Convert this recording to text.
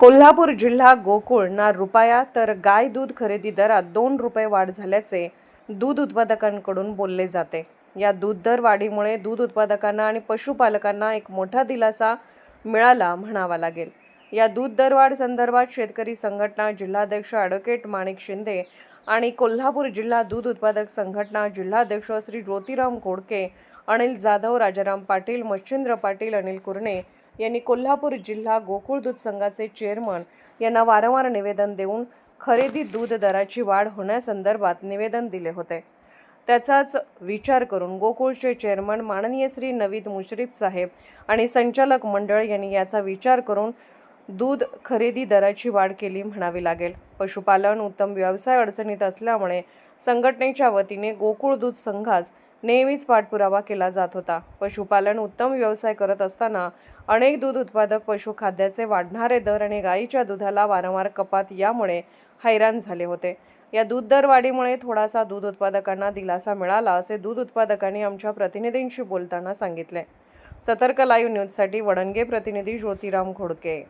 कोल्हापूर जिल्हा गोकुळ ना रुपया तर गाय दूध खरेदी दरात 2 रुपये वाढ झाल्याचे दूध उत्पादकांकडून बोलले जाते। या दूध दर वाढीमुळे दूध उत्पादकांना आणि पशुपालकांना एक मोठा दिलासा मिळाला म्हणावा लागेल। या दूध दरवाढ संदर्भात शेतकरी संघटना जिल्हाध्यक्ष ॲडव्होकेट माणिक शिंदे आणि कोल्हापूर जिल्हा दूध उत्पादक संघटना जिल्हाध्यक्ष श्री ज्योतिराम घोडके, अनिल जाधव, राजाराम पाटील, मच्छिंद्र पाटील, अनिल कुरणे यांनी कोल्हापूर जिल्हा गोकुळ दूध संघाचे चेअरमन यांना वारंवार निवेदन देऊन खरेदी दूध दराची वाढ होण्यासंदर्भात निवेदन दिले होते। त्याचाच विचार करून गोकुळचे चेअरमन माननीय श्री नवीद मुश्रीफ साहेब आणि संचालक मंडळ यांनी याचा विचार करून दूध खरेदी दराची वाढ केली म्हणावी लागेल। पशुपालन उत्तम व्यवसाय अडचणीत असल्यामुळे संघटनेच्या वतीने गोकुळ दूध संघास नेहमीच पाठपुरावा केला जात होता। पशुपालन उत्तम व्यवसाय करत असताना अनेक दूध उत्पादक पशुखाद्याचे वाढणारे दर आणि गायीच्या दुधाला वारंवार कपात यामुळे हैराण झाले होते। या दूध दर वाढीमुळे थोडासा दूध उत्पादकांना दिलासा मिळाला असे दूध उत्पादकांनी आमच्या प्रतिनिधींशी बोलताना सांगितले। सतर्क लाईव्ह न्यूजसाठी वडणगे प्रतिनिधी ज्योतिराम घोडके।